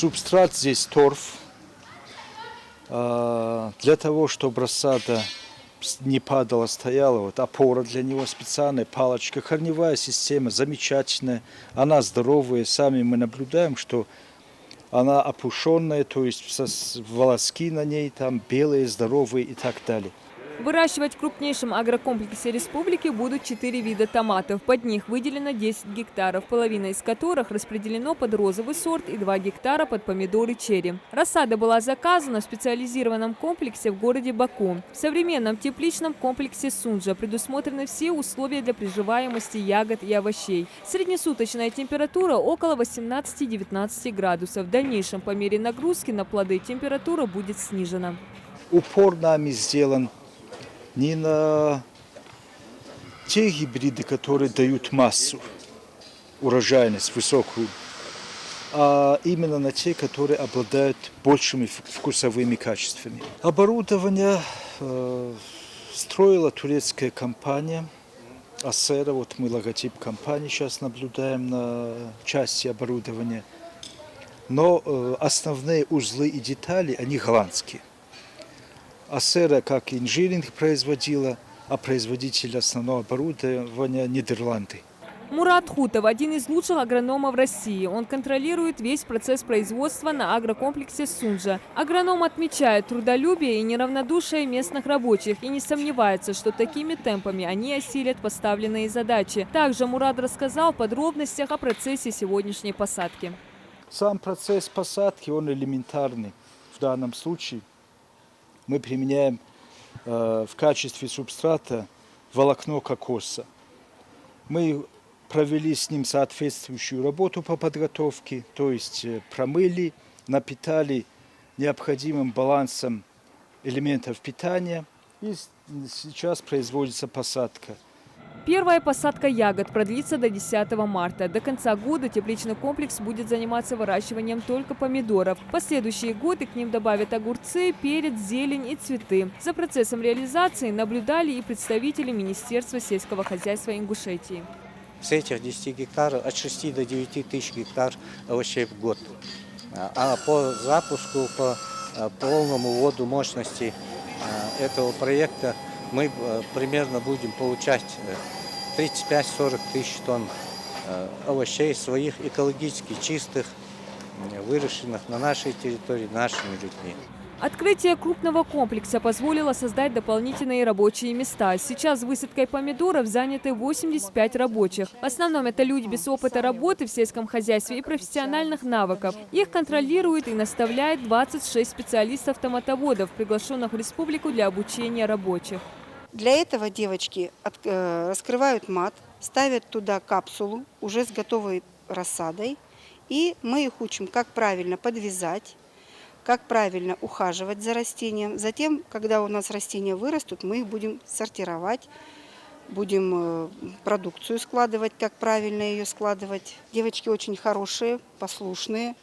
Субстрат здесь торф. Для того, чтобы рассада не падала, стояла, вот опора для него специальная, палочка. Корневая система замечательная, она здоровая. Сами мы наблюдаем, что она опушенная, то есть волоски на ней там белые, здоровые и так далее. Выращивать в крупнейшем агрокомплексе республики будут 4 вида томатов. Под них выделено 10 гектаров, половина из которых распределено под розовый сорт и 2 гектара под помидоры черри. Рассада была заказана в специализированном комплексе в городе Баку. В современном тепличном комплексе Сунжа предусмотрены все условия для приживаемости ягод и овощей. Среднесуточная температура около 18-19 градусов. В дальнейшем по мере нагрузки на плоды температура будет снижена. Упор нами сделан не на те гибриды, которые дают массу, урожайность высокую, а именно на те, которые обладают большими вкусовыми качествами. Оборудование строила турецкая компания Асера. Вот мы логотип компании сейчас наблюдаем на части оборудования. Но основные узлы и детали, они голландские. Асера как инжиниринг производила, а производитель основного оборудования Нидерланды. Мурат Хутов – один из лучших агрономов России. Он контролирует весь процесс производства на агрокомплексе Сунжа. Агроном отмечает трудолюбие и неравнодушие местных рабочих и не сомневается, что такими темпами они осилят поставленные задачи. Также Мурат рассказал в подробностях о процессе сегодняшней посадки. Сам процесс посадки, он элементарный в данном случае. Мы применяем в качестве субстрата волокно кокоса. Мы провели с ним соответствующую работу по подготовке, то есть промыли, напитали необходимым балансом элементов питания, и сейчас производится посадка. Первая посадка ягод продлится до 10 марта. До конца года тепличный комплекс будет заниматься выращиванием только помидоров. В последующие годы к ним добавят огурцы, перец, зелень и цветы. За процессом реализации наблюдали и представители Министерства сельского хозяйства Ингушетии. С этих 10 гектаров от 6 до 9 тысяч гектар овощей в год. А по запуску, по полному вводу мощности этого проекта мы примерно будем получать 35-40 тысяч тонн овощей своих, экологически чистых, выращенных на нашей территории нашими людьми. Открытие крупного комплекса позволило создать дополнительные рабочие места. Сейчас высадкой помидоров заняты 85 рабочих. В основном это люди без опыта работы в сельском хозяйстве и профессиональных навыков. Их контролирует и наставляет 26 специалистов-томатоводов, приглашенных в республику для обучения рабочих. Для этого девочки раскрывают мат, ставят туда капсулу уже с готовой рассадой. И мы их учим, как правильно подвязать, как правильно ухаживать за растением. Затем, когда у нас растения вырастут, мы их будем сортировать, будем продукцию складывать, как правильно ее складывать. Девочки очень хорошие, послушные.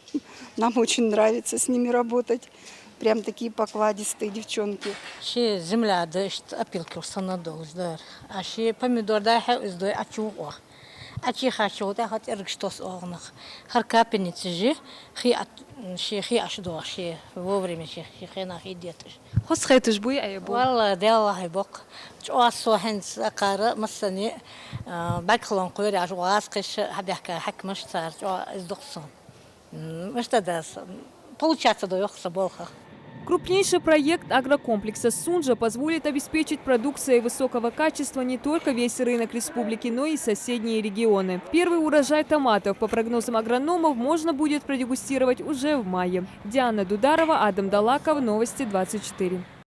Нам очень нравится с ними работать. Прям такие покладистые девчонки. Земля, да, опилки установилась, да. А ще помидор, да, издой очуга. А че хочу, да, хоть эргштос огнах. Харкапеницы же, хи ашдо, хи вовремя хи нах идет. Хосхетыш буй айбу. Валла, да, Аллах бок. Чуасо хенс акара масани бакхлон кури ажуас киш хабяка хакмаш цар издохсон. Что да, получаться до ёхса болха. Крупнейший проект агрокомплекса Сунжа позволит обеспечить продукцией высокого качества не только весь рынок республики, но и соседние регионы. Первый урожай томатов, по прогнозам агрономов, можно будет продегустировать уже в мае. Диана Дударова, Адам Далаков, Новости 24.